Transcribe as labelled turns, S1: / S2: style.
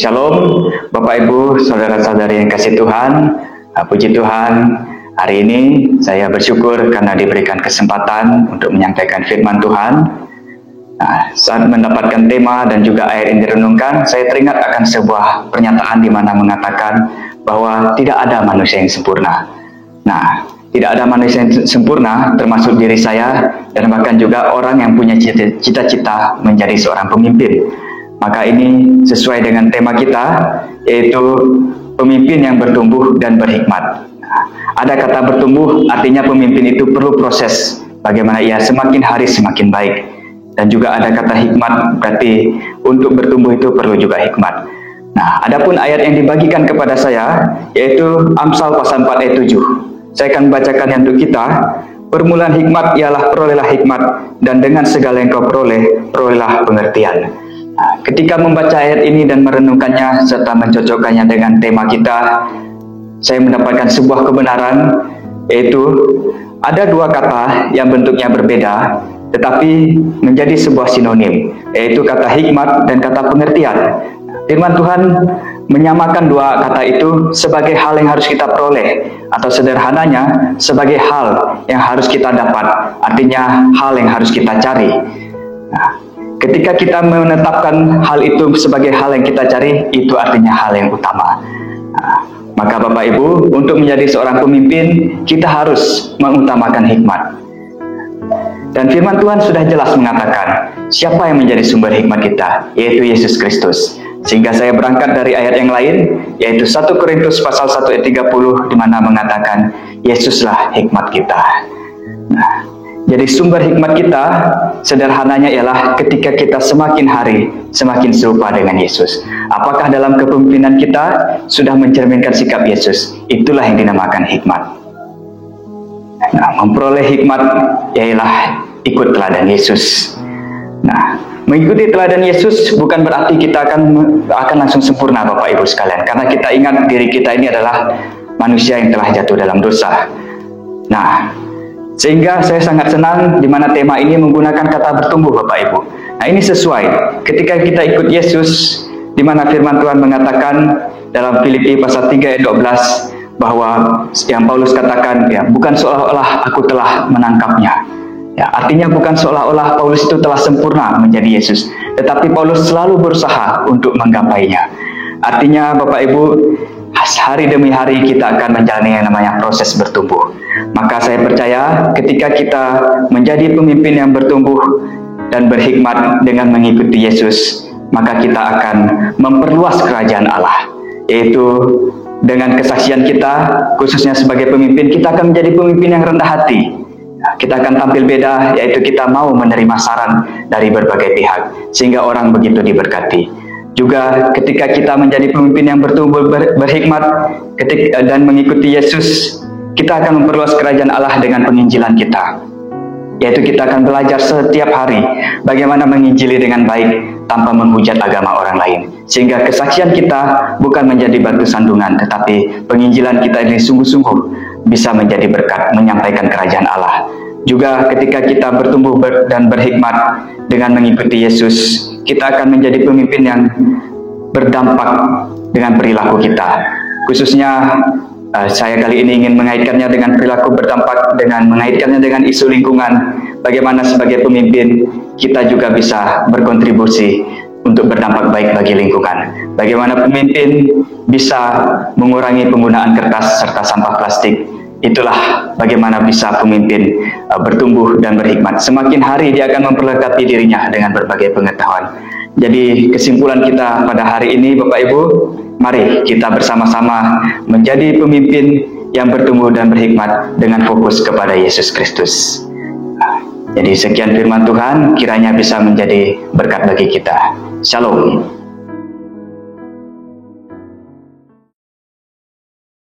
S1: Shalom Bapak Ibu, saudara-saudari yang kasih Tuhan. Puji Tuhan, hari ini saya bersyukur karena diberikan kesempatan untuk menyampaikan firman Tuhan. Saat mendapatkan tema dan juga ayat yang direnungkan, saya teringat akan sebuah pernyataan di mana mengatakan bahwa tidak ada manusia yang sempurna. Tidak ada manusia yang sempurna, termasuk diri saya, dan bahkan juga orang yang punya cita-cita menjadi seorang pemimpin. Maka ini sesuai dengan tema kita, yaitu pemimpin yang bertumbuh dan berhikmat. Ada kata bertumbuh, artinya pemimpin itu perlu proses, bagaimana ia semakin hari semakin baik. Dan juga ada kata hikmat, berarti untuk bertumbuh itu perlu juga hikmat. Adapun ayat yang dibagikan kepada saya, yaitu Amsal pasal 4 ayat 7. Saya akan membacakan yang untuk kita. Permulaan hikmat ialah perolehlah hikmat, dan dengan segala yang kau peroleh, perolehlah pengertian. Ketika membaca ayat ini dan merenungkannya serta mencocokkannya dengan tema kita, saya mendapatkan sebuah kebenaran, yaitu ada dua kata yang bentuknya berbeda, tetapi menjadi sebuah sinonim, yaitu kata hikmat dan kata pengertian. Firman Tuhan menyamakan dua kata itu sebagai hal yang harus kita peroleh, atau sederhananya sebagai hal yang harus kita dapat, artinya hal yang harus kita cari. Ketika kita menetapkan hal itu sebagai hal yang kita cari, itu artinya hal yang utama. Maka Bapak Ibu, untuk menjadi seorang pemimpin, kita harus mengutamakan hikmat. Dan firman Tuhan sudah jelas mengatakan, siapa yang menjadi sumber hikmat kita, yaitu Yesus Kristus. Sehingga saya berangkat dari ayat yang lain, yaitu 1 Korintus pasal 1 ayat 30, di mana mengatakan, Yesuslah hikmat kita. Jadi sumber hikmat kita sederhananya ialah ketika kita semakin hari semakin serupa dengan Yesus. Apakah dalam kepemimpinan kita sudah mencerminkan sikap Yesus? Itulah yang dinamakan hikmat. Memperoleh hikmat ialah ikut teladan Yesus. Mengikuti teladan Yesus bukan berarti kita akan langsung sempurna, Bapak Ibu sekalian. Karena kita ingat diri kita ini adalah manusia yang telah jatuh dalam dosa. Sehingga saya sangat senang di mana tema ini menggunakan kata bertumbuh, Bapak Ibu. Ini sesuai ketika kita ikut Yesus, di mana firman Tuhan mengatakan dalam Filipi pasal 3 ayat 12 bahwa yang Paulus katakan, bukan seolah-olah aku telah menangkapnya. Artinya bukan seolah-olah Paulus itu telah sempurna menjadi Yesus, tetapi Paulus selalu berusaha untuk menggapainya. Artinya Bapak Ibu, hari demi hari kita akan menjalani yang namanya proses bertumbuh. Maka saya percaya ketika kita menjadi pemimpin yang bertumbuh dan berhikmat dengan mengikuti Yesus, maka kita akan memperluas kerajaan Allah, yaitu dengan kesaksian kita, khususnya sebagai pemimpin, kita akan menjadi pemimpin yang rendah hati. Kita akan tampil beda, yaitu kita mau menerima saran dari berbagai pihak, sehingga orang begitu diberkati. Juga ketika kita menjadi pemimpin yang bertumbuh berhikmat dan mengikuti Yesus, kita akan memperluas kerajaan Allah dengan penginjilan kita. Yaitu kita akan belajar setiap hari bagaimana menginjili dengan baik tanpa menghujat agama orang lain. Sehingga kesaksian kita bukan menjadi batu sandungan, tetapi penginjilan kita ini sungguh-sungguh bisa menjadi berkat menyampaikan kerajaan Allah. Juga ketika kita bertumbuh dan berhikmat dengan mengikuti Yesus, kita akan menjadi pemimpin yang berdampak dengan perilaku kita. Khususnya saya kali ini ingin mengaitkannya dengan perilaku berdampak, dengan mengaitkannya dengan isu lingkungan. Bagaimana sebagai pemimpin kita juga bisa berkontribusi untuk berdampak baik bagi lingkungan. Bagaimana pemimpin bisa mengurangi penggunaan kertas serta sampah plastik. Itulah bagaimana bisa pemimpin bertumbuh dan berhikmat. Semakin hari dia akan memperlengkapi dirinya dengan berbagai pengetahuan. Jadi kesimpulan kita pada hari ini, Bapak Ibu, mari kita bersama-sama menjadi pemimpin yang bertumbuh dan berhikmat dengan fokus kepada Yesus Kristus. Jadi sekian firman Tuhan, kiranya bisa menjadi berkat bagi kita. Shalom.